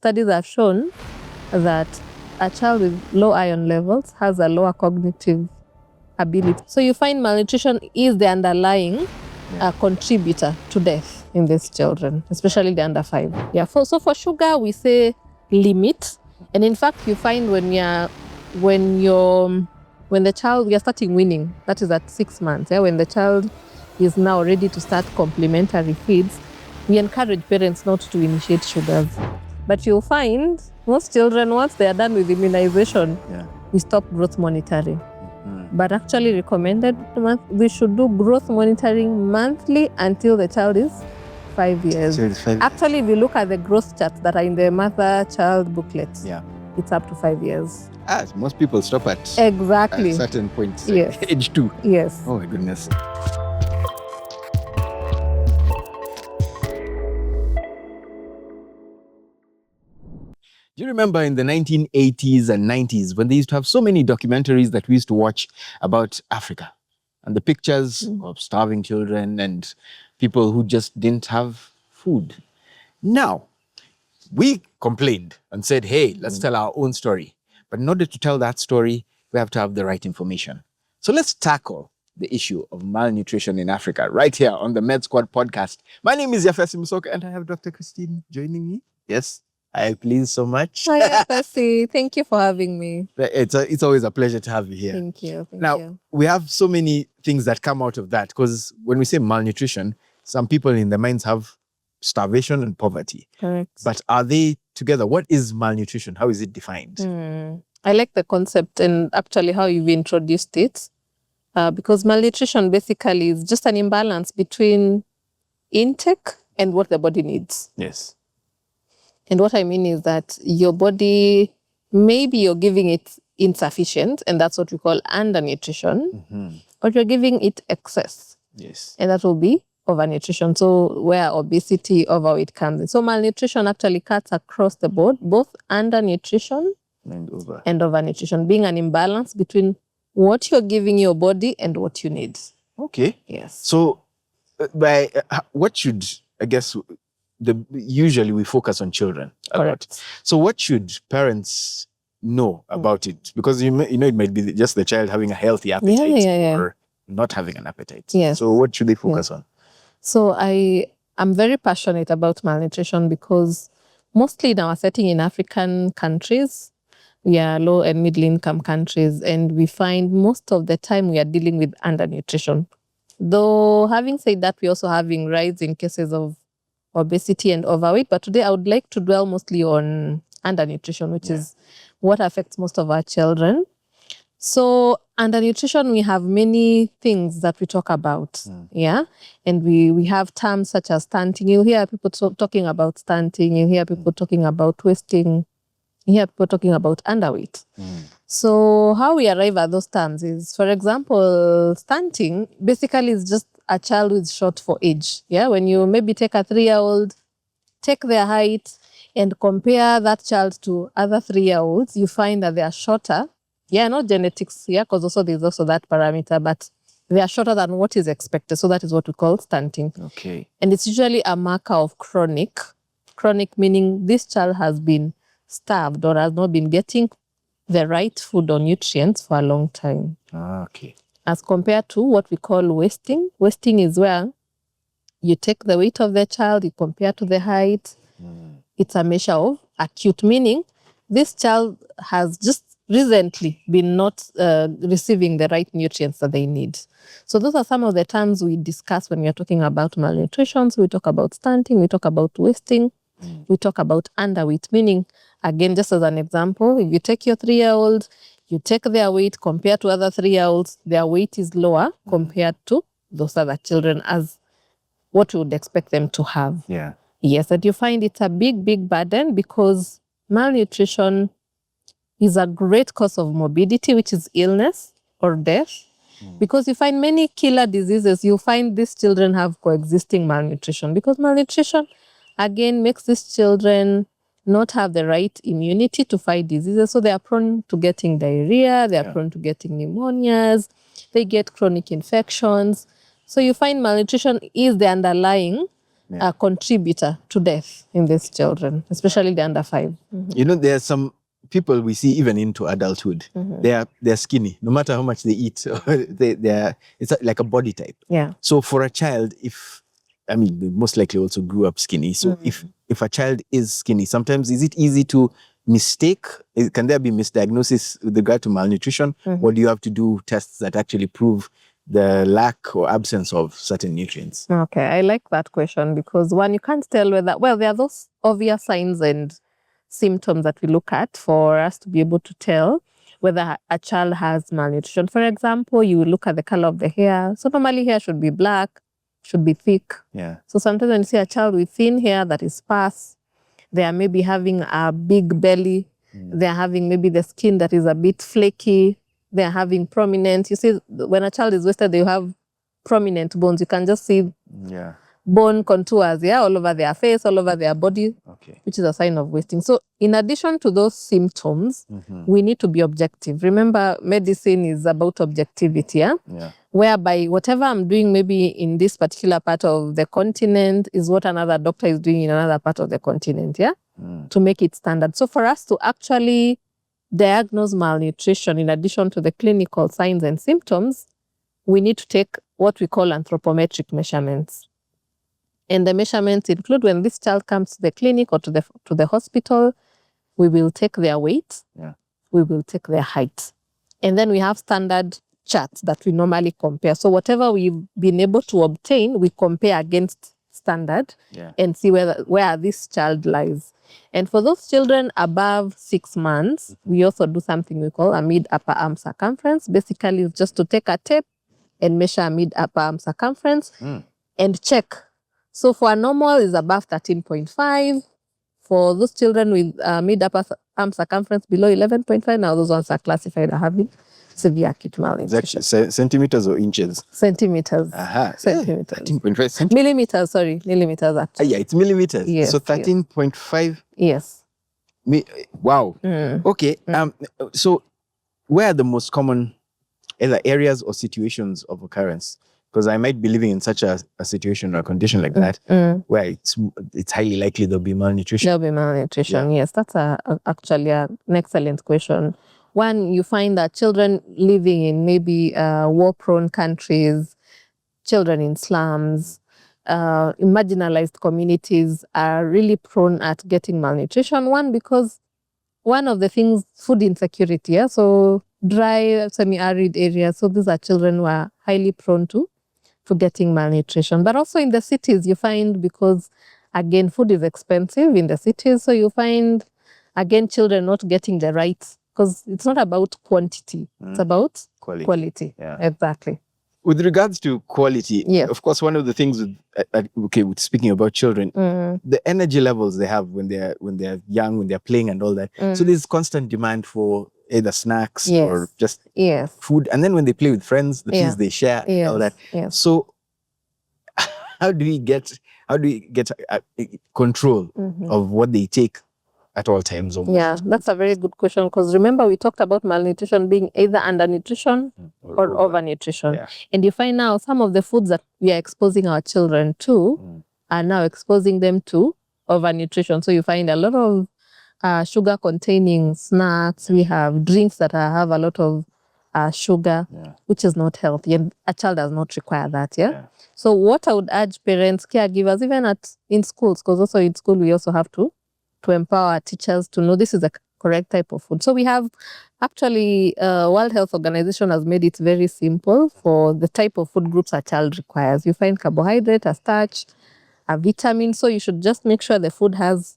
studies have shown that a child with low iron levels has a lower cognitive ability. So you find malnutrition is the underlying contributor to death in these children, especially the under 5. Yeah. So for sugar, we say limit. And in fact, you find when the child, we are starting weaning, that is at 6 months. Yeah, when the child is now ready to start complementary feeds, we encourage parents not to initiate sugars. But you'll find most children, once they are done with immunization, we stop growth monitoring. But actually recommended, we should do growth monitoring monthly until the child is 5 years. Actually, if you look at the growth charts that are in the mother-child booklet, it's up to 5 years. Most people stop at exactly a certain point, yes. Age 2. Yes. Oh my goodness. Do you remember in the 1980s and 90s when they used to have so many documentaries that we used to watch about Africa and the pictures of starving children and people who just didn't have food? Now, we complained and said, hey, let's tell our own story. But in order to tell that story, we have to have the right information. So let's tackle the issue of malnutrition in Africa right here on the MedSquad Podcast. My name is Yafesi Musoka and I have Dr. Christine joining me. Yes. I please so much. Hi, Yafesi. Thank you for having me. It's always a pleasure to have you here. Thank you. Now, we have so many things that come out of that because when we say malnutrition, some people in their minds have starvation and poverty. Correct. But are they together? What is malnutrition? How is it defined? I like the concept and actually how you've introduced it because malnutrition basically is just an imbalance between intake and what the body needs. Yes. And what I mean is that your body, maybe you're giving it insufficient, and that's what we call undernutrition, or you're giving it excess. Yes. And that will be overnutrition. So where obesity, overweight comes in. So malnutrition actually cuts across the board, both undernutrition and overnutrition, being an imbalance between what you're giving your body and what you need. Okay. Yes. So what should, I guess, usually we focus on children. Correct. So what should parents know about it? Because you know it might be just the child having a healthy appetite or not having an appetite. Yes. So what should they focus on? So I'm very passionate about malnutrition because mostly in our setting in African countries, we are low and middle income countries, and we find most of the time we are dealing with undernutrition. Though having said that, we're also having rise in cases of obesity and overweight. But today I would like to dwell mostly on undernutrition, which is what affects most of our children. So undernutrition, we have many things that we talk about. And we have terms such as stunting. You hear people talking about stunting. You hear people talking about wasting. You hear people talking about underweight. So how we arrive at those terms is, for example, stunting basically is just a child who is short for age. When you maybe take a 3-year-old, take their height and compare that child to other 3-year-olds, you find that they are shorter. Not genetics, because also there's also that parameter, but they are shorter than what is expected. So that is what we call stunting. Okay. And it's usually a marker of chronic. Chronic meaning this child has been starved or has not been getting the right food or nutrients for a long time. Okay. As compared to what we call wasting. Wasting is where you take the weight of the child, you compare to the height. It's a measure of acute, meaning this child has just recently been not receiving the right nutrients that they need. So those are some of the terms we discuss when we are talking about malnutrition. So we talk about stunting, we talk about wasting, we talk about underweight, meaning, again, just as an example, if you take your 3-year-old, you take their weight compared to other 3-year-olds, their weight is lower compared to those other children as what we would expect them to have. Yes, and you find it's a big, big burden because malnutrition is a great cause of morbidity, which is illness or death. Because you find many killer diseases, you find these children have coexisting malnutrition. Because malnutrition, again, makes these children not have the right immunity to fight diseases. So they are prone to getting diarrhea, they are prone to getting pneumonias, they get chronic infections. So you find malnutrition is the underlying a contributor to death in these children, especially the under 5. You know, there are some people we see even into adulthood. They're skinny, no matter how much they eat. It's like a body type. Yeah. So for a child, they most likely also grew up skinny. So if a child is skinny, sometimes is it easy to mistake? Can there be misdiagnosis with regard to malnutrition? Or do you have to do tests that actually prove the lack or absence of certain nutrients? Okay, I like that question because one, you can't tell whether, well, there are those obvious signs and symptoms that we look at for us to be able to tell whether a child has malnutrition. For example, you look at the color of the hair. So normally hair should be black, should be thick. Yeah. So sometimes when you see a child with thin hair that is sparse, they are maybe having a big belly. They are having maybe the skin that is a bit flaky. They are having prominent. You see, when a child is wasted, they have prominent bones. You can just see bone contours, all over their face, all over their body, which is a sign of wasting. So in addition to those symptoms, we need to be objective. Remember, medicine is about objectivity, whereby whatever I'm doing maybe in this particular part of the continent is what another doctor is doing in another part of the continent, to make it standard. So for us to actually diagnose malnutrition, in addition to the clinical signs and symptoms, we need to take what we call anthropometric measurements. And the measurements include when this child comes to the clinic or to the hospital, we will take their weight, we will take their height. And then we have standard charts that we normally compare. So whatever we've been able to obtain, we compare against standard and see where this child lies. And for those children above 6 months, we also do something we call a mid-upper arm circumference. Basically, it's just to take a tape and measure a mid-upper arm circumference and check. So for a normal is above 13.5. For those children with mid-upper arm circumference below 11.5, now those ones are classified as having severe acute malnutrition. Centimeters or inches? Centimeters. Centimeters. 13.5 centimeters. Millimeters, sorry. Millimeters actually. Yeah, it's millimeters. Yes, so 13.5. Yes. Wow. Okay. So where are the most common either areas or situations of occurrence? Because I might be living in such a situation or a condition like that where it's highly likely there'll be malnutrition. There'll be malnutrition, yes. That's actually an excellent question. One, you find that children living in maybe war-prone countries, children in slums, in marginalized communities are really prone at getting malnutrition. One, because one of the things, food insecurity, so dry, semi-arid areas. So these are children who are highly prone to getting malnutrition. But also in the cities, you find, because again, food is expensive in the cities, so you find, again, children not getting the right, because it's not about quantity, it's about quality. Yeah. Exactly. With regards to quality, of course, one of the things with speaking about children, the energy levels they have when they're young, when they're playing and all that. So there's constant demand for either snacks or just food. And then when they play with friends, the things they share, all that. So how do we get control of what they take at all times? Almost? Yeah, that's a very good question, because remember we talked about malnutrition being either undernutrition or overnutrition. Yeah. And you find now some of the foods that we are exposing our children to are now exposing them to overnutrition. So you find a lot of sugar-containing snacks. We have drinks that have a lot of sugar, which is not healthy, and a child does not require that. So what I would urge parents, caregivers, even in schools, because also in school we also have to empower teachers to know this is the correct type of food. So we have actually, World Health Organization has made it very simple for the type of food groups a child requires. You find carbohydrate, a starch, a vitamin. So you should just make sure the food has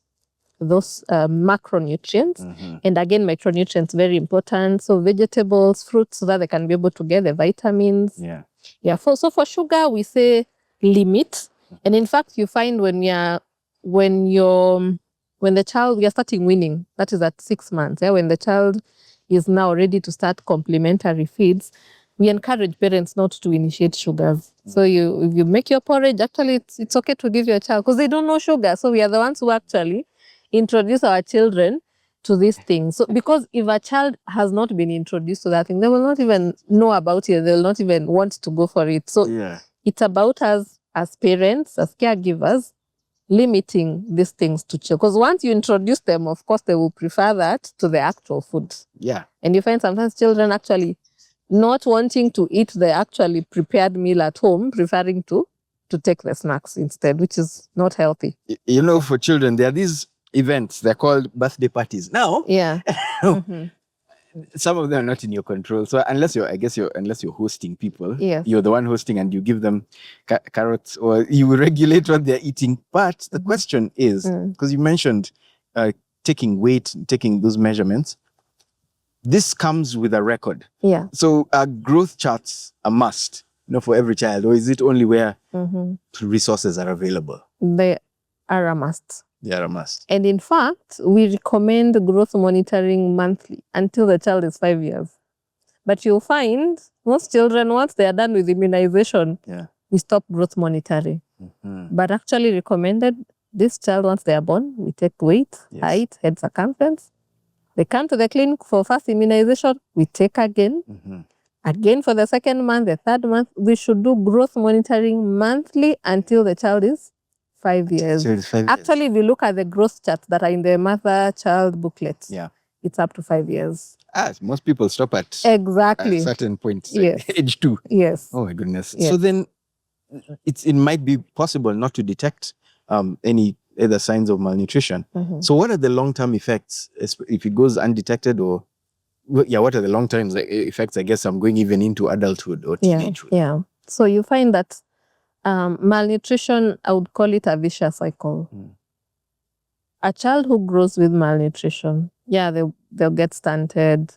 those macronutrients. And again, micronutrients, very important. So vegetables, fruits, so that they can be able to get the vitamins. So for sugar, we say limit. And in fact, you find when the child, we are starting weaning, that is at 6 months. When the child is now ready to start complementary feeds, we encourage parents not to initiate sugars. So if you make your porridge, actually it's okay to give your child, because they don't know sugar. So we are the ones who actually introduce our children to these things. So because if a child has not been introduced to that thing, they will not even know about it. They will not even want to go for it. So it's about us as parents, as caregivers, limiting these things to children. Because once you introduce them, of course, they will prefer that to the actual food. Yeah. And you find sometimes children actually not wanting to eat the actually prepared meal at home, preferring to take the snacks instead, which is not healthy. You know, for children, there are these events, they're called birthday parties. Now, Yeah. some of them are not in your control. So unless you're hosting people, Yes. you're the one hosting and you give them carrots, or you regulate what they're eating. But the question is, because you mentioned taking weight, taking those measurements, this comes with a record. Yeah. So are growth charts a must, for every child, or is it only where resources are available? They are a must. They are a must. And in fact, we recommend growth monitoring monthly until the child is 5 years. But you'll find most children, once they are done with immunization, we stop growth monitoring. But actually recommended this child, once they are born, we take weight, height, head circumference. They come to the clinic for first immunization, we take again. Again for the second month, the third month. We should do growth monitoring monthly until the child is 5 years. So it's 5 years. Actually, if you look at the growth charts that are in the mother-child booklets, it's up to 5 years. Most people stop at exactly a certain point, Yes. age 2. Yes. Oh my goodness. Yes. So then it might be possible not to detect any other signs of malnutrition. So what are the long-term effects if it goes undetected, or what are the long-term effects? I guess I'm going even into adulthood or teenagehood. Yeah. So you find that malnutrition, I would call it a vicious cycle. A child who grows with malnutrition, they'll get stunted.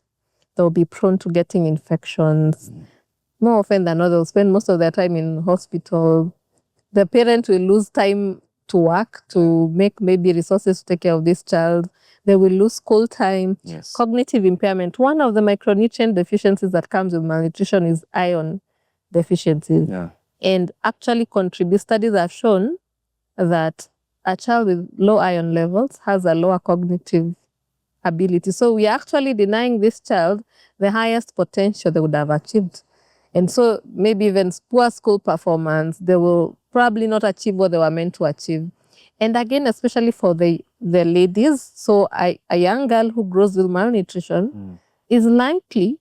They'll be prone to getting infections. More often than not, they'll spend most of their time in hospital. The parent will lose time to work to make maybe resources to take care of this child. They will lose school time. Yes. Cognitive impairment. One of the micronutrient deficiencies that comes with malnutrition is iron deficiencies. Yeah. And actually studies have shown that a child with low iron levels has a lower cognitive ability. So we are actually denying this child the highest potential they would have achieved. And so maybe even poor school performance, they will probably not achieve what they were meant to achieve. And again, especially for the ladies, so a young girl who grows with malnutrition is likely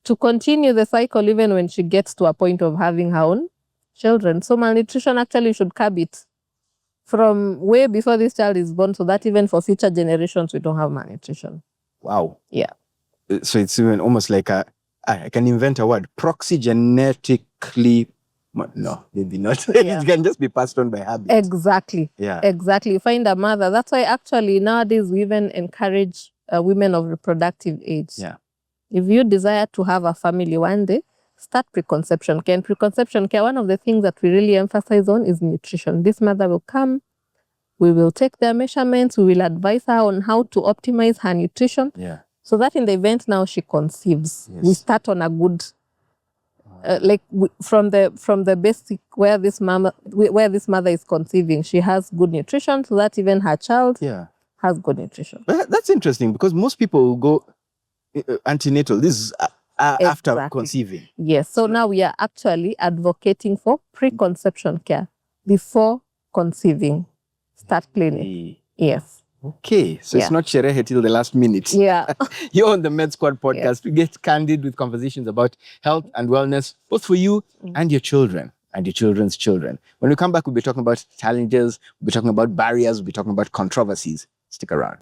to continue the cycle even when she gets to a point of having her own children. So malnutrition actually should curb it from way before this child is born, so that even for future generations, we don't have malnutrition. Wow. Yeah. So it's even almost like I can invent a word, proxy genetically. No, maybe not. It can just be passed on by habit. Exactly. Yeah. Exactly. You find a mother. That's why actually nowadays we even encourage women of reproductive age. Yeah. If you desire to have a family one day, start preconception care. And preconception care, one of the things that we really emphasize on is nutrition. This mother will come, we will take their measurements, we will advise her on how to optimize her nutrition. Yeah. So that in the event now she conceives, we start on a good, from the basic where this mother is conceiving, she has good nutrition, so that even her child has good nutrition. But that's interesting, because most people will go antenatal. This is after conceiving. Yes. So now we are actually advocating for preconception care before conceiving. Start clinic. Yes. Okay. So it's not sherehe till the last minute. Yeah. You're on the MedSquad podcast. We get candid with conversations about health and wellness, both for you and your children and your children's children. When we come back, we'll be talking about challenges, we'll be talking about barriers, we'll be talking about controversies. Stick around.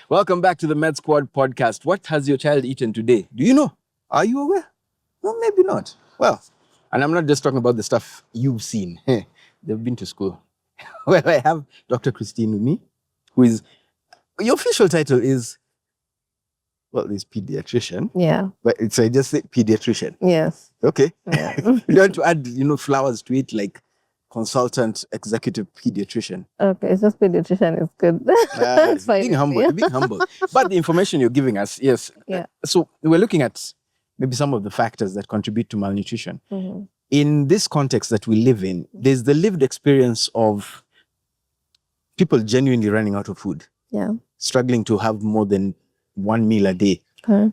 Welcome back to the MedSquad Podcast. What has your child eaten today? Do you know? Are you aware? No, maybe not. Well, and I'm not just talking about the stuff you've seen. They've been to school. Well, I have Dr. Christine with me, who is, your official title is, well, is pediatrician. Yeah. But so I just say pediatrician. Yes. Okay. Yeah. You want to add, flowers to it, like consultant, executive pediatrician. Okay, it's just pediatrician is good. It's fine. Being humble, being humble. But the information you're giving us, yes. Yeah. So we're looking at maybe some of the factors that contribute to malnutrition. Mm-hmm. In this context that we live in, there's the lived experience of people genuinely running out of food. Yeah. Struggling to have more than one meal a day. Okay.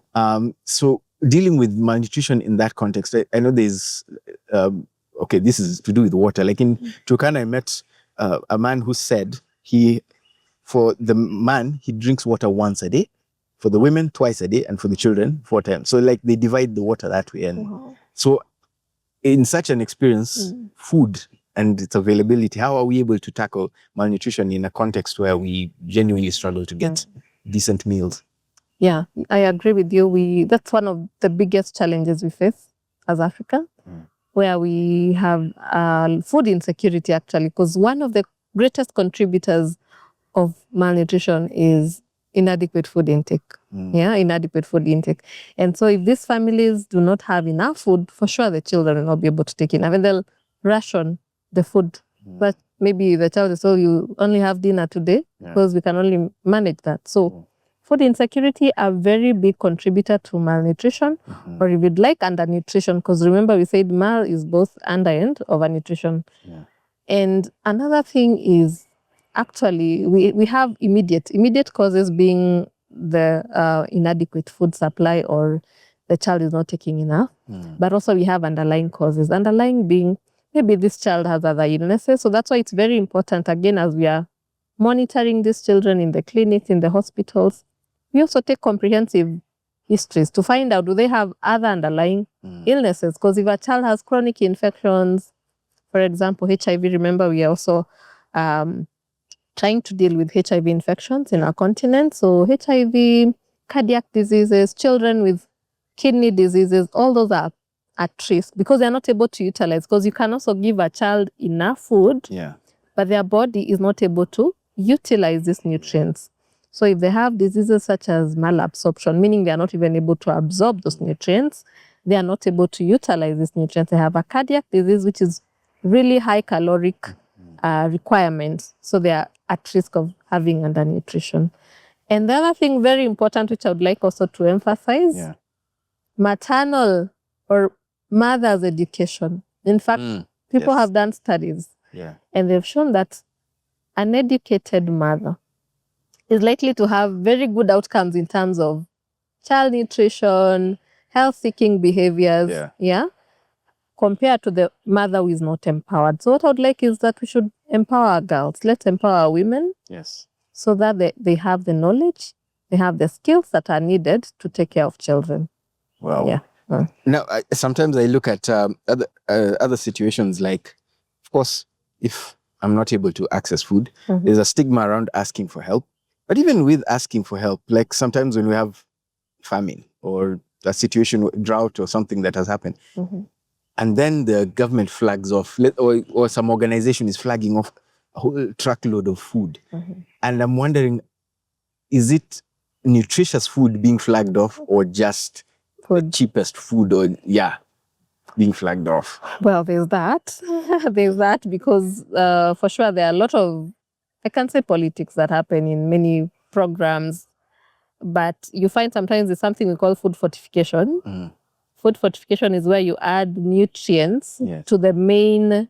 So dealing with malnutrition in that context, I know there's, okay, this is to do with water. Like in Turkana, I met a man who said for the man, he drinks water once a day, for the women twice a day, and for the children 4 times. So like they divide the water that way. And so in such an experience, food and its availability, how are we able to tackle malnutrition in a context where we genuinely struggle to get decent meals? Yeah, I agree with you. That's one of the biggest challenges we face as Africa, where we have food insecurity, actually, because one of the greatest contributors of malnutrition is inadequate food intake. Yeah, inadequate food intake. And so if these families do not have enough food, for sure the children will not be able to take enough, and they'll ration the food. But maybe the child is, you only have dinner today because we can only manage that. So food insecurity, a very big contributor to malnutrition, or if you'd like, undernutrition, because remember we said mal is both under and overnutrition. And another thing is, actually, we have immediate causes being the inadequate food supply, or the child is not taking enough. But also we have underlying causes. Underlying being, maybe this child has other illnesses. So that's why it's very important, again, as we are monitoring these children in the clinics, in the hospitals, we also take comprehensive histories to find out, do they have other underlying illnesses? Because if a child has chronic infections, for example, HIV, remember we are also trying to deal with HIV infections in our continent. So HIV, cardiac diseases, children with kidney diseases, all those are at risk because they're not able to utilize. Because you can also give a child enough food, but their body is not able to utilize these nutrients. So if they have diseases such as malabsorption, meaning they are not even able to absorb those nutrients, they are not able to utilize these nutrients. They have a cardiac disease, which is really high caloric requirements. So they are at risk of having undernutrition. And the other thing very important, which I would like also to emphasize, maternal or mother's education. In fact, people have done studies and they've shown that an educated mother is likely to have very good outcomes in terms of child nutrition, health-seeking behaviors, compared to the mother who is not empowered. So what I would like is that we should empower our girls. Let's empower our women so that they have the knowledge, they have the skills that are needed to take care of children. Wow. Now, sometimes I look at other situations like, of course, if I'm not able to access food, there's a stigma around asking for help. But even with asking for help, like sometimes when we have famine or a situation, drought or something that has happened, and then the government flags off, or some organization is flagging off a whole truckload of food. And I'm wondering, is it nutritious food being flagged off or just the cheapest food being flagged off? Well, there's that. There's that because for sure there are a lot of, I can't say politics that happen in many programs, but you find sometimes there's something we call food fortification. Food fortification is where you add nutrients to the main,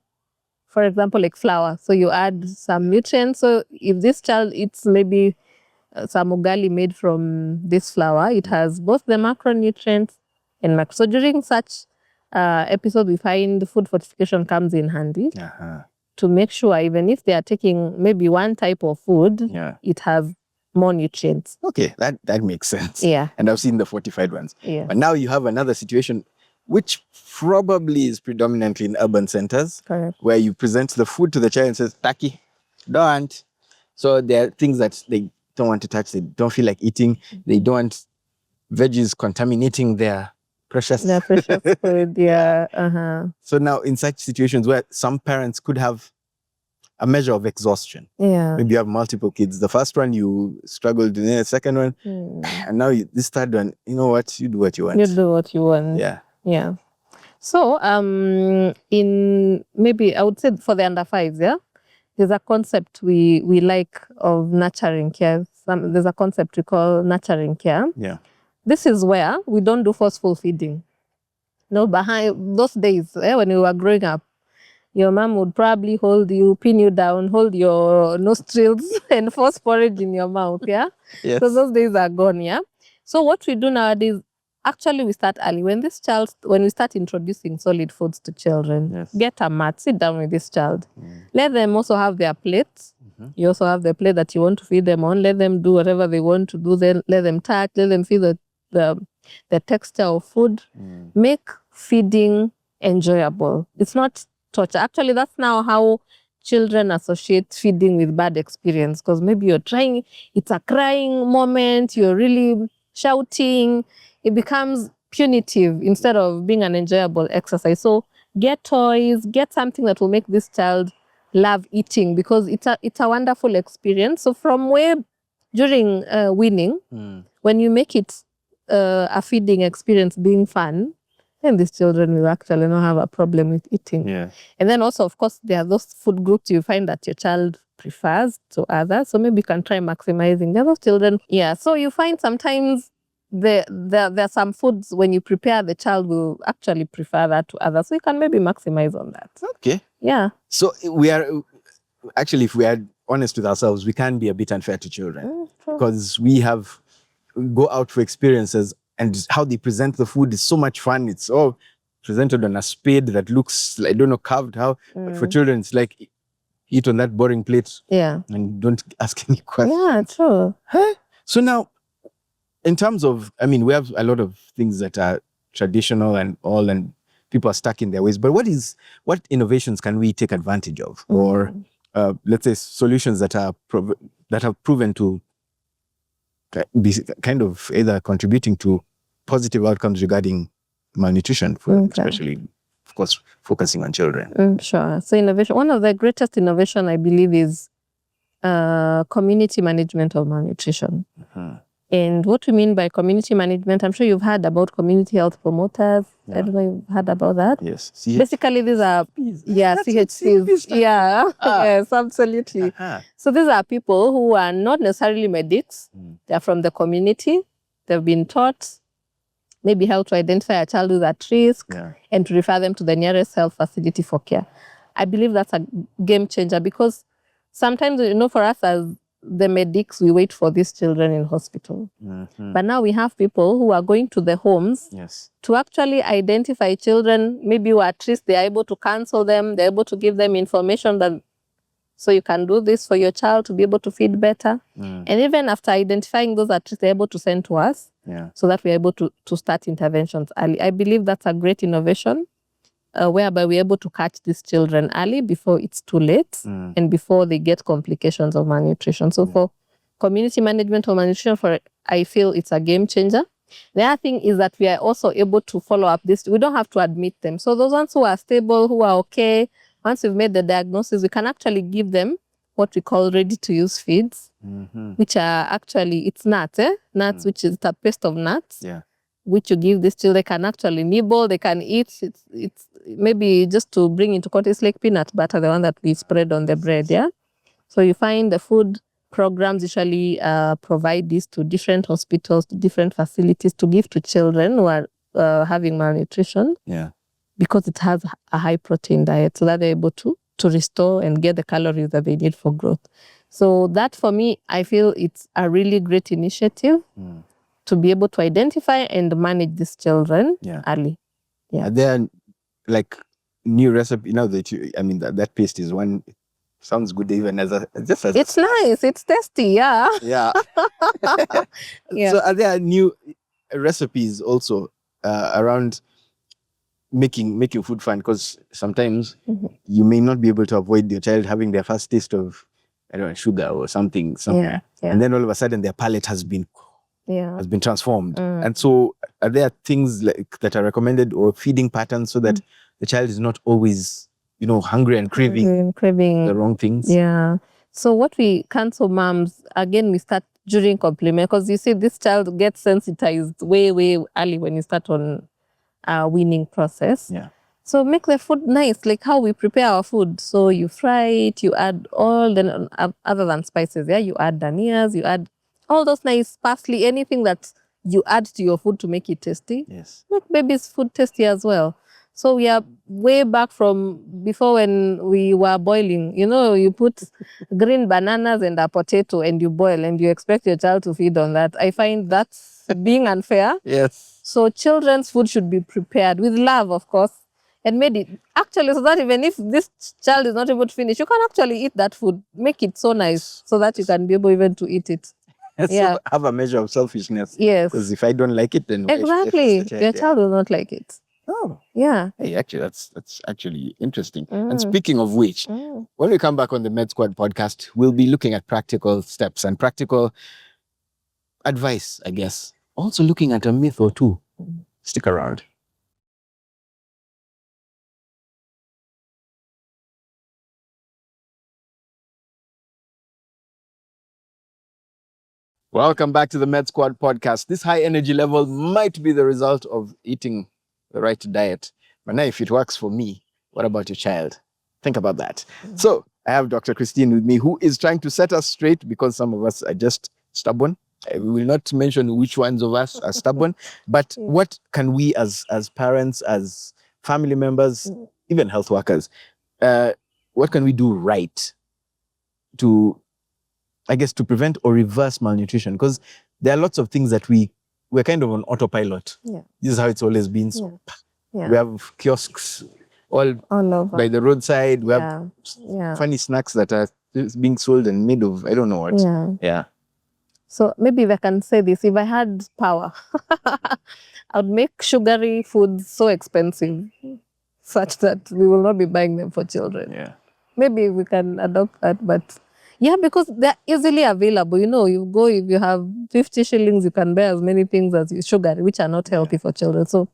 for example, like flour. So you add some nutrients. So if this child eats maybe some ugali made from this flour, it has both the macronutrients and macro. So during such episode, we find food fortification comes in handy to make sure even if they are taking maybe one type of food, it has more nutrients. Okay, that makes sense. Yeah. And I've seen the fortified ones. Yeah. But now you have another situation, which probably is predominantly in urban centers. Correct. Where you present the food to the child and says, Taki, don't. So there are things that they don't want to touch, they don't feel like eating, they don't want veggies contaminating their precious food. Yeah. So now in such situations where some parents could have a measure of exhaustion. Yeah. Maybe you have multiple kids. The first one you struggled, and then the second one, and now this third one, you know what? You do what you want. You do what you want. Yeah. Yeah. So in maybe I would say for the under fives, yeah, there's a concept we like of nurturing care. There's a concept we call nurturing care. Yeah. This is where we don't do forceful feeding. No, behind those days, when you were growing up, your mom would probably hold you, pin you down, hold your nostrils, and force porridge in your mouth. Yeah. Yes. So those days are gone. Yeah. So what we do nowadays, actually, we start early. When we start introducing solid foods to children, Yes. get a mat, sit down with this child. Let them also have their plates. You also have the plate that you want to feed them on. Let them do whatever they want to do. Then let them touch. Let them feel the texture of food. Make feeding enjoyable. It's not torture. Actually, that's now how children associate feeding with bad experience, because maybe you're trying, it's a crying moment, you're really shouting, it becomes punitive instead of being an enjoyable exercise. So get toys, get something that will make this child love eating, because it's a wonderful experience. So from where during weaning, when you make it a feeding experience being fun, then these children will actually not have a problem with eating. Yeah. And then also, of course, there are those food groups you find that your child prefers to others. So maybe you can try maximizing. There are those children. Yeah. So you find sometimes there are some foods when you prepare, the child will actually prefer that to others. So you can maybe maximize on that. Okay. Yeah. So we are actually, if we are honest with ourselves, we can be a bit unfair to children because we go out for experiences. And how they present the food is so much fun. It's all presented on a spade that looks, I don't know, carved how. But for children, it's like, eat on that boring plate. Yeah. And don't ask any questions. Yeah, true. Huh? So now, in terms of, I mean, we have a lot of things that are traditional and people are stuck in their ways. But what innovations can we take advantage of? Or let's say solutions that have proven to be kind of either contributing to positive outcomes regarding malnutrition, especially, of course, focusing on children. Sure. So innovation, one of the greatest innovation, I believe, is community management of malnutrition. And what we mean by community management, I'm sure you've heard about community health promoters. I don't know if you've heard about that. Yes. Basically, these are CHCs. Yeah. Yes, absolutely. So these are people who are not necessarily medics. They're from the community. They've been taught maybe how to identify a child who's at risk and to refer them to the nearest health facility for care. I believe that's a game changer, because sometimes, for us as the medics, we wait for these children in hospital. But now we have people who are going to the homes to actually identify children, maybe who are at risk. They're able to counsel them. They're able to give them information that, so you can do this for your child to be able to feed better. And even after identifying those at risk, they're able to send to us so that we're able to start interventions early. I believe that's a great innovation, whereby we're able to catch these children early before it's too late and before they get complications of malnutrition. So for community management of malnutrition, I feel it's a game changer. The other thing is that we are also able to follow up this. We don't have to admit them. So those ones who are stable, who are okay, once we've made the diagnosis, we can actually give them what we call ready-to-use feeds, which are actually, it's nuts, nuts, which is the paste of nuts, which you give these children. They can actually nibble, they can eat. It's maybe just to bring into context, like peanut butter, the one that we spread on the bread, So you find the food programs usually provide this to different hospitals, to different facilities to give to children who are having malnutrition. Because it has a high protein diet, so that they're able to restore and get the calories that they need for growth. So that, for me, I feel it's a really great initiative to be able to identify and manage these children early. Are there like new recipe? That paste is one. Sounds good even as it's nice. It's tasty. Yeah. So are there new recipes also around making food fun? Because sometimes you may not be able to avoid your child having their first taste of I don't know, sugar or something. Yeah. And then all of a sudden their palate has been transformed. And so are there things like that are recommended or feeding patterns so that the child is not always, hungry and craving the wrong things? Yeah. So what we counsel moms, again, we start during complement, because you see this child gets sensitized way, way early when you start on a weaning process. Yeah. So make the food nice, like how we prepare our food. So you fry it, you add all, then other than spices, you add danias, you add all those nice parsley, anything that you add to your food to make it tasty. Yes. Make baby's food tasty as well. So we are way back from before when we were boiling. You put green bananas and a potato and you boil and you expect your child to feed on that. I find that's being unfair. Yes. So children's food should be prepared with love, of course, and made it actually so that even if this child is not able to finish, you can actually eat that food. Make it so nice so that you can be able even to eat it. So have a measure of selfishness. Yes. Because if I don't like it, then exactly, your child will not like it. Oh. Yeah. Hey, actually, that's actually interesting. And speaking of which, when we come back on the MedSquad podcast, we'll be looking at practical steps and practical advice, I guess. Also looking at a myth or two. Stick around. Welcome back to the MedSquad podcast. This high energy level might be the result of eating the right diet. But now if it works for me, what about your child? Think about that. So I have Dr. Christine with me, who is trying to set us straight because some of us are just stubborn. We will not mention which ones of us are stubborn, but what can we as parents, as family members, even health workers, what can we do right to prevent or reverse malnutrition? Because there are lots of things that we're kind of on autopilot. Yeah. This is how it's always been. So we have kiosks all over by the roadside. We have funny snacks that are being sold and made of, I don't know what. Yeah. So maybe if I can say this, if I had power, I would make sugary foods so expensive such that we will not be buying them for children. Yeah. Maybe we can adopt that, but because they're easily available. You go, if you have 50 shillings, you can buy as many things as you sugary, which are not healthy for children. So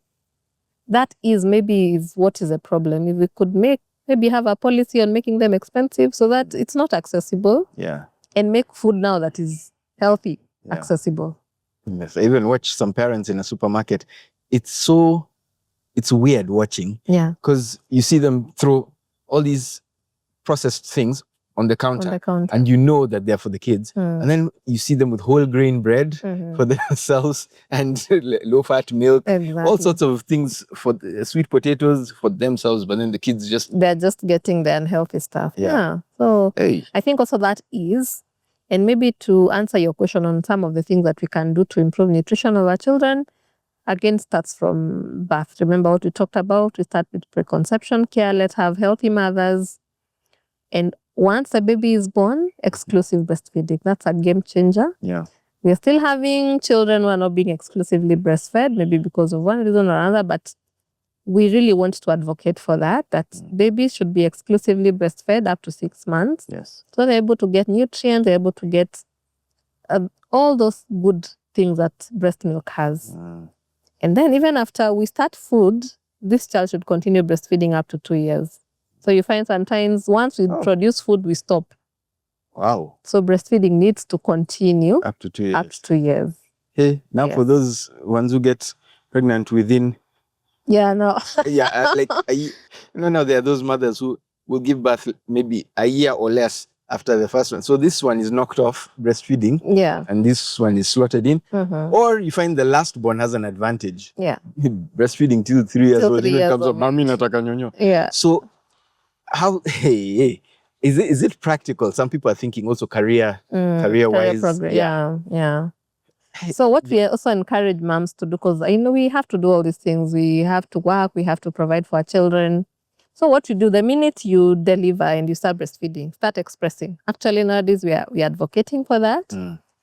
that is what is a problem. If we could maybe have a policy on making them expensive so that it's not accessible. Yeah. And make food now that is healthy, accessible. Yes. I even watch some parents in a supermarket. It's weird watching. Yeah. Because you see them throw all these processed things on the counter. And you know that they're for the kids. And then you see them with whole grain bread for themselves and low-fat milk. Exactly. All sorts of things for sweet potatoes for themselves, but then the kids they're just getting the unhealthy stuff. Yeah. So I think also that is, and maybe to answer your question on some of the things that we can do to improve nutrition of our children, again, starts from birth. Remember what we talked about? We start with preconception care. Let's have healthy mothers. And once the baby is born, exclusive breastfeeding. That's a game changer. Yeah. We're still having children who are not being exclusively breastfed, maybe because of one reason or another, but we really want to advocate for that babies should be exclusively breastfed up to 6 months. Yes. So they're able to get nutrients, they're able to get all those good things that breast milk has. And then even after we start food, this child should continue breastfeeding up to 2 years. So you find sometimes once we produce food, we stop. Wow. So breastfeeding needs to continue up to 2 years. Up to 2 years. Hey, now for those ones who get pregnant within. Yeah, no. There are those mothers who will give birth maybe a year or less after the first one. So this one is knocked off breastfeeding. Yeah. And this one is slotted in. Or you find the last born has an advantage. Yeah. Breastfeeding till 3 years old. Even comes up, Mami nataka nyonyo. Yeah. So how is it practical? Some people are thinking also career wise. Yeah. So what we also encourage moms to do, because I know we have to do all these things. We have to work, we have to provide for our children. So what you do, the minute you deliver and you start breastfeeding, start expressing. Actually nowadays we are advocating for that.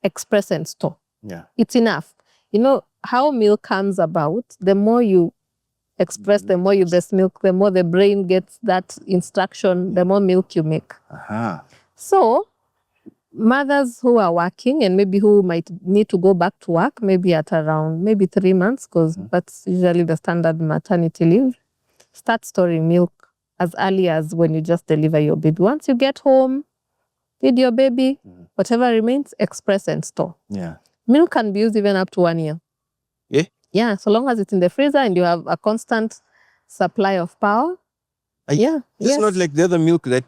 Express and store. Yeah. It's enough. You know how milk comes about, the more you express, the more you breast milk, the more the brain gets that instruction, the more milk you make. Uh-huh. So mothers who are working and maybe who might need to go back to work, maybe at around 3 months, because that's usually the standard maternity leave, start storing milk as early as when you just deliver your baby. Once you get home, feed your baby, whatever remains, express and store. Yeah. Milk can be used even up to 1 year. Yeah? Yeah, so long as it's in the freezer and you have a constant supply of power. It's not like the other milk that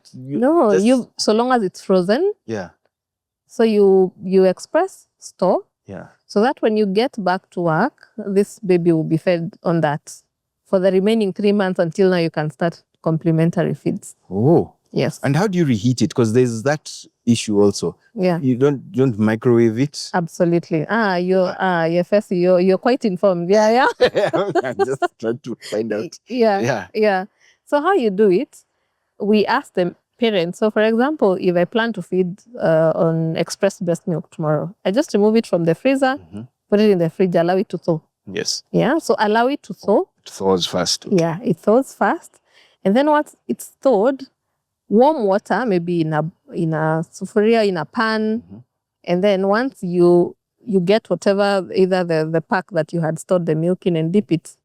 so long as it's frozen. Yeah. So you express, store. Yeah. So that when you get back to work, this baby will be fed on that for the remaining 3 months until now you can start complementary feeds. Oh. Yes. And how do you reheat it? Because there's that issue also. Yeah. You don't microwave it. Absolutely. You're quite informed. Yeah. I'm just trying to find out. Yeah. So how you do it, we ask the parents. So for example, if I plan to feed on express breast milk tomorrow, I just remove it from the freezer, put it in the fridge, allow it to thaw. Yes. Yeah. So allow it to thaw. It thaws fast. Okay. Yeah, it thaws fast. And then once it's thawed, warm water, maybe in a sufuria, in a pan. And then once you get whatever, either the pack that you had stored the milk in, and dip it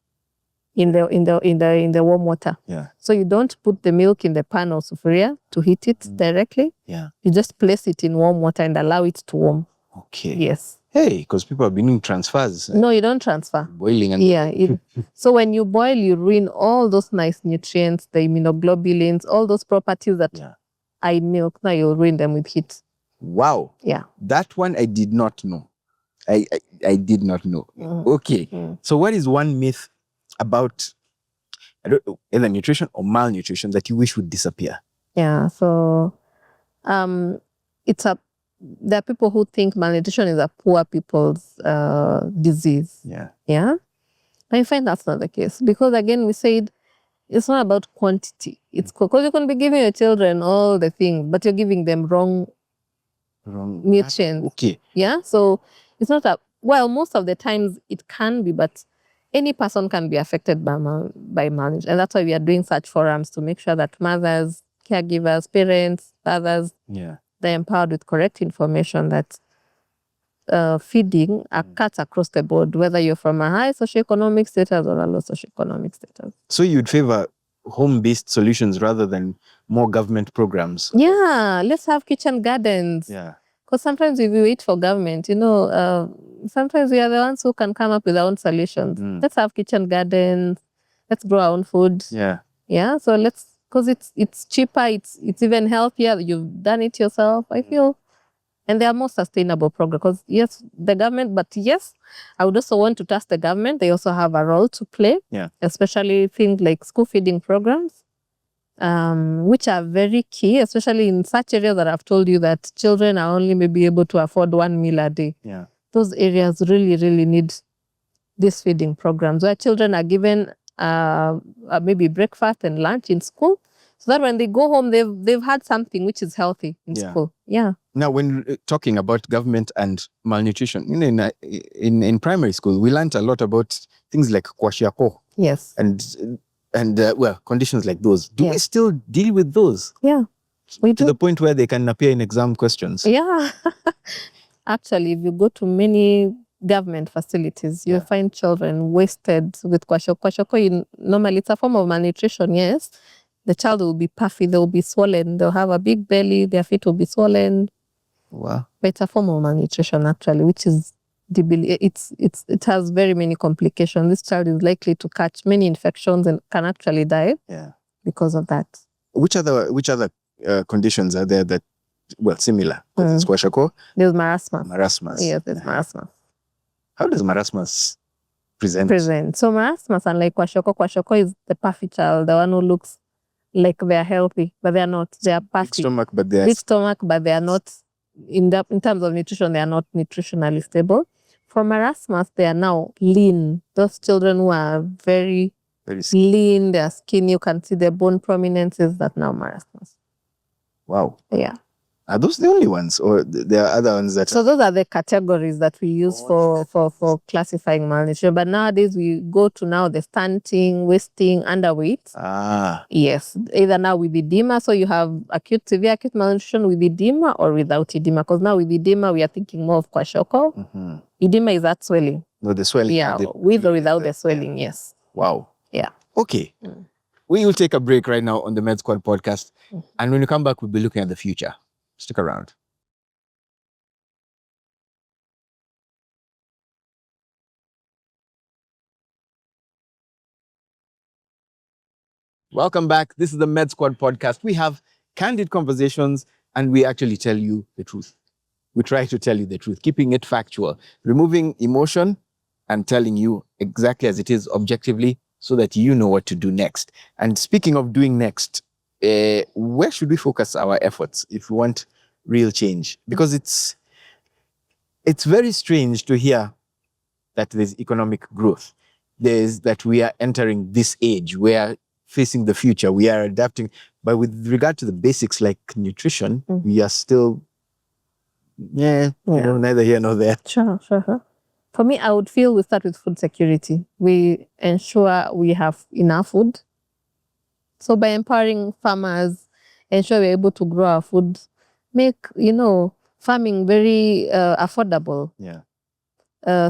in the warm water. Yeah. So you don't put the milk in the pan or sufuria to heat it directly. Yeah. You just place it in warm water and allow it to warm. Okay. Yes. Hey, because people have been doing transfers. No, you don't transfer. Boiling and So when you boil, you ruin all those nice nutrients, the immunoglobulins, all those properties that are in milk. Now you'll ruin them with heat. Wow. Yeah. That one I did not know. I did not know. Okay. So what is one myth about either nutrition or malnutrition that you wish would disappear? Yeah. So there are people who think malnutrition is a poor people's disease. Yeah. Yeah. I find that's not the case, because again, we said it's not about quantity. It's because you can be giving your children all the things, but you're giving them wrong nutrients. Okay. Yeah. So it's not most of the times it can be, but any person can be affected by malnutrition. And that's why we are doing such forums to make sure that mothers, caregivers, parents, fathers, they're empowered with correct information that feeding cuts across the board, whether you're from a high socioeconomic status or a low socioeconomic status. So you'd favor home-based solutions rather than more government programs? Yeah, let's have kitchen gardens. Yeah. Because sometimes if we wait for government, sometimes we are the ones who can come up with our own solutions. Let's have kitchen gardens. Let's grow our own food. Yeah. Yeah. So because it's cheaper, it's even healthier. You've done it yourself, I feel. And they are more sustainable programs. Because yes, the government, but yes, I would also want to task the government. They also have a role to play. Yeah. Especially things like school feeding programs, which are very key, especially in such areas that I've told you that children are only maybe able to afford 1 meal a day. Yeah. Those areas really, really need these feeding programs where children are given maybe breakfast and lunch in school, so that when they go home, they've had something which is healthy in school. Yeah. Now, when talking about government and malnutrition, in primary school, we learned a lot about things like kwashiako. Yes. And conditions like those. Do we still deal with those? Yeah, we do. To the point where they can appear in exam questions. Yeah. Actually, if you go to many government facilities, you'll find children wasted with kwashiorkor. Kwashiorkor, normally it's a form of malnutrition, yes. The child will be puffy, they'll be swollen, they'll have a big belly, their feet will be swollen. Wow. But it's a form of malnutrition, actually, which is it has very many complications. This child is likely to catch many infections and can actually die because of that. Which other conditions are there that, similar? It's kwashiorkor. There's marasmus. Marasmus. Yes, there's marasmus. How does marasmus present? So marasmus, unlike kwashiorkor is the puffy child, the one who looks like they're healthy, but they're not. They're puffy. Big stomach, but they are not, in terms of nutrition, they are not nutritionally stable. For marasmus, they are now lean. Those children who are very, very lean, their skin, you can see their bone prominences, that now marasmus. Wow. Yeah. Are those the only ones, or there are other ones that? So those are the categories that we use for classifying malnutrition. But nowadays we go to now the stunting, wasting, underweight. Yes, either now with edema, so you have severe acute malnutrition with edema or without edema. Because now with edema we are thinking more of kwashiorkor. Mm-hmm. Edema is that swelling. No, the swelling. Yeah, with or without the swelling. Yes. Wow. Yeah. Okay. We will take a break right now on the MedSquad podcast, and when we come back, we'll be looking at the future. Stick around. Welcome back. This is the MedSquad podcast. We have candid conversations, and we actually tell you the truth. We try to tell you the truth, keeping it factual, removing emotion and telling you exactly as it is objectively so that you know what to do next. And speaking of doing next, where should we focus our efforts if we want real change? Because it's very strange to hear that there's economic growth. There's that we are entering this age. We are facing the future. We are adapting. But with regard to the basics like nutrition, we are still, neither here nor there. Sure. For me, I would feel we start with food security. We ensure we have enough food. So by empowering farmers, ensure we're able to grow our food, make, farming very affordable. Yeah.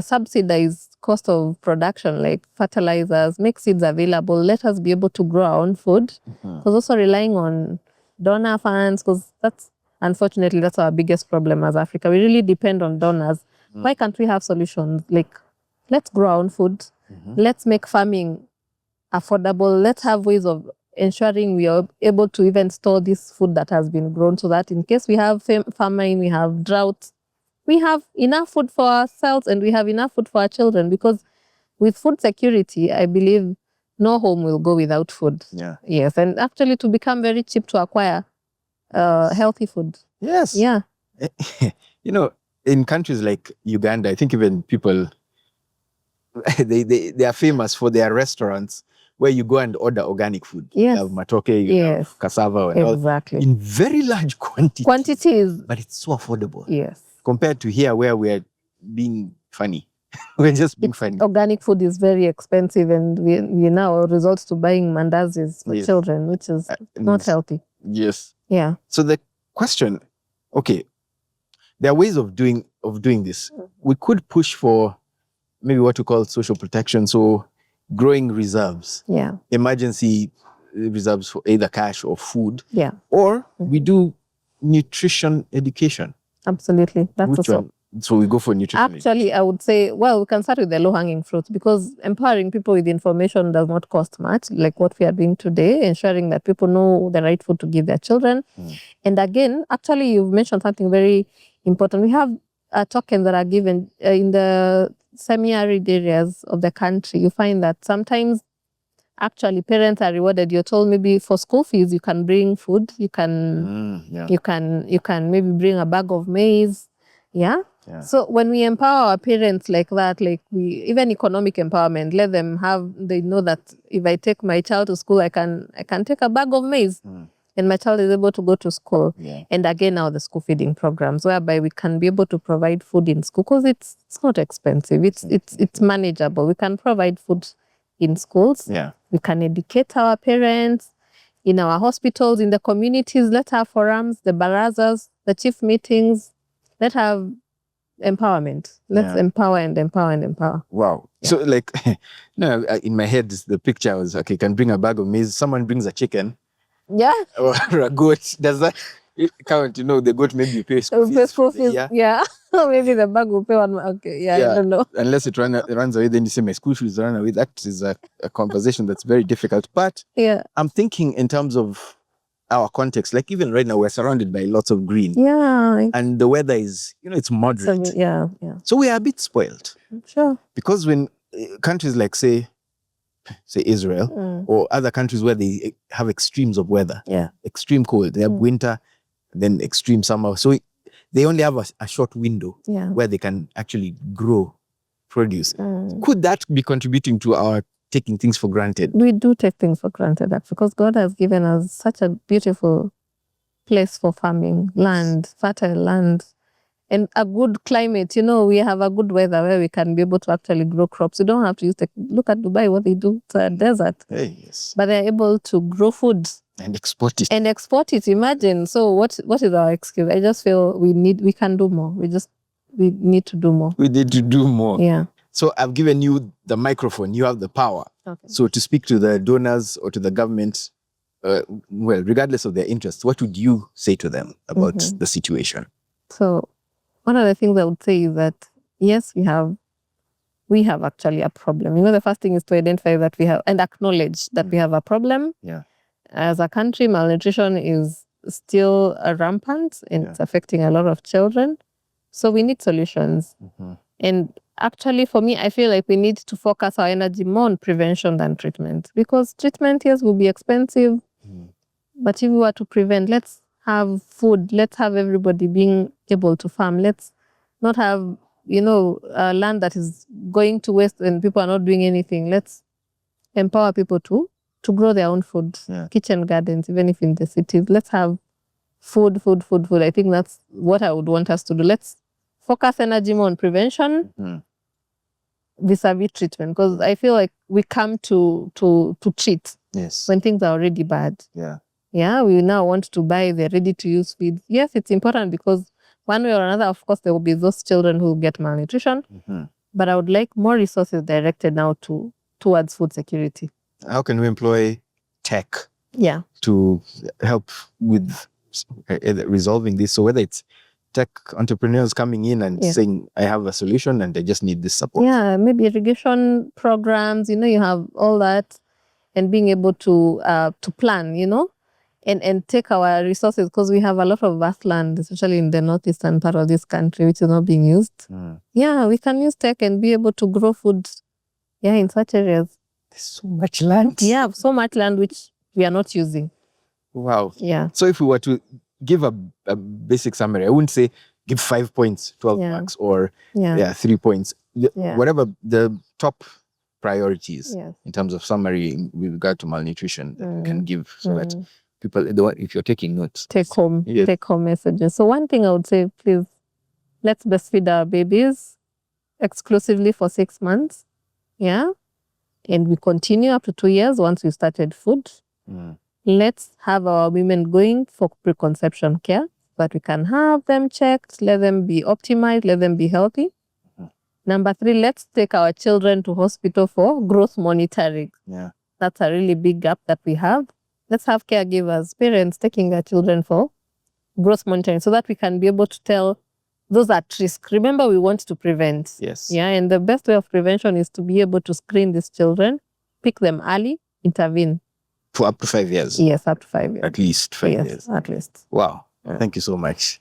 Subsidize cost of production like fertilizers, make seeds available, let us be able to grow our own food. Because also relying on donor funds, because unfortunately that's our biggest problem as Africa. We really depend on donors. Why can't we have solutions? Like, let's grow our own food. Let's make farming affordable. Let's have ways of ensuring we are able to even store this food that has been grown, so that in case we have famine, we have drought, we have enough food for ourselves and we have enough food for our children. Because with food security, I believe no home will go without food. Yeah. Yes, and actually to become very cheap to acquire healthy food. Yes. Yeah. In countries like Uganda, I think even people, they are famous for their restaurants where you go and order organic food. Yes. You have matoke, you have cassava, and exactly. all, in very large quantities. But it's so affordable. Yes. Compared to here where we are being funny. We're just being funny. Organic food is very expensive, and we now resort to buying mandazis for children, which is not healthy. Yes. Yeah. So the question, okay, there are ways of doing this. We could push for maybe what we call social protection, so growing reserves. Yeah. Emergency reserves for either cash or food. Yeah. Or we do nutrition education. Absolutely. That's Which one? So we go for nutrition. Actually, I would say, well, we can start with the low-hanging fruit, because empowering people with information does not cost much, like what we are doing today, ensuring that people know the right food to give their children. And again, actually, you've mentioned something very important. We have tokens that are given in the semi-arid areas of the country. You find that sometimes actually parents are rewarded. You're told maybe for school fees you can bring food. You can you can maybe bring a bag of maize. Yeah. So when we empower our parents like that, like we even economic empowerment, let them they know that if I take my child to school, I can take a bag of maize. And my child is able to go to school. And again, now the school feeding programs, whereby we can be able to provide food in school, because it's not expensive. It's manageable. We can provide food in schools. We can educate our parents in our hospitals, in the communities. Let's have forums, the barazas, the chief meetings. Let's have empowerment. Let's empower and empower and empower. Wow. So like, in my head, the picture was, okay, can bring a bag of maize. Someone brings a chicken. Yeah. Or a goat. Does that count? The goat maybe pay school fees. Yeah. Maybe the bag will pay one. Okay. Yeah, I don't know. Unless it runs away, then you say my school fees run away. That is a conversation that's very difficult. But I'm thinking in terms of our context, like even right now, we're surrounded by lots of green. Yeah. And the weather is, it's moderate. So, So we are a bit spoiled. Sure. Because when countries like, say Israel, or other countries where they have extremes of weather, extreme cold, they have winter, then extreme summer. So they only have a short window where they can actually grow produce. Could that be contributing to our taking things for granted? We do take things for granted, because God has given us such a beautiful place for farming, land, fertile land, and a good climate. We have a good weather where we can be able to actually grow crops. We don't have to look at Dubai, what they do. It's a desert. Yes. But they're able to grow food. And export it. Imagine. So what is our excuse? I just feel we can do more. We need to do more. We need to do more. Yeah. So I've given you the microphone. You have the power. Okay. So to speak to the donors or to the government, regardless of their interests, what would you say to them about the situation? So one of the things I would say is that, yes, we have actually a problem. The first thing is to identify that we have and acknowledge that we have a problem. Yeah. As a country, malnutrition is still rampant and it's affecting a lot of children. So we need solutions. And actually, for me, I feel like we need to focus our energy more on prevention than treatment. Because treatment, yes, will be expensive. But if we were to prevent, let's have food. Let's have everybody being able to farm. Let's not have, land that is going to waste and people are not doing anything. Let's empower people to grow their own food. Kitchen gardens, even if in the cities. Let's have food. I think that's what I would want us to do. Let's focus energy more on prevention vis-a-vis treatment. Because I feel like we come to treat when things are already bad. Yeah, we now want to buy the ready-to-use feeds. Yes, it's important because one way or another, of course, there will be those children who get malnutrition. But I would like more resources directed now towards food security. How can we employ tech to help with resolving this? So whether it's tech entrepreneurs coming in and saying, I have a solution and I just need this support. Yeah, maybe irrigation programs, you have all that, and being able to plan, and take our resources, because we have a lot of vast land, especially in the northeastern part of this country, which is not being used. Yeah, we can use tech and be able to grow food in such areas. There's so much land. Yeah, so much land which we are not using. Wow. Yeah. So if we were to give a basic summary, I wouldn't say give 5 points, 12 marks, or 3 points. Whatever the top priorities in terms of summary with regard to malnutrition that we can give, so that people, if you're taking notes, take home messages. So one thing I would say, please, let's breastfeed our babies exclusively for 6 months. Yeah. And we continue up to 2 years once we started food. Let's have our women going for preconception care, but we can have them checked, let them be optimized, let them be healthy. Number 3, let's take our children to hospital for growth monitoring. That's a really big gap that we have. Let's have caregivers, parents taking their children for growth monitoring so that we can be able to tell those at risk. Remember, we want to prevent. Yes. Yeah, and the best way of prevention is to be able to screen these children, pick them early, intervene. For up to 5 years? Yes, up to 5 years. At least 5 years? At least. Wow. Thank you so much.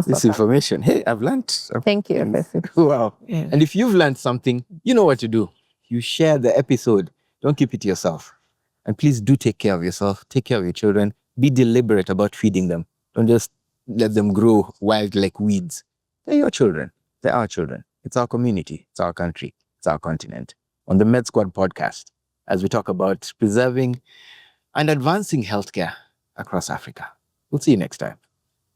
This information. Hey, I've learned. Thank you. Wow. And if you've learned something, you know what to do. You share the episode. Don't keep it to yourself. And please do take care of yourself. Take care of your children. Be deliberate about feeding them. Don't just let them grow wild like weeds. They're your children. They're our children. It's our community. It's our country. It's our continent. On the MedSquad Podcast, as we talk about preserving and advancing healthcare across Africa. We'll see you next time.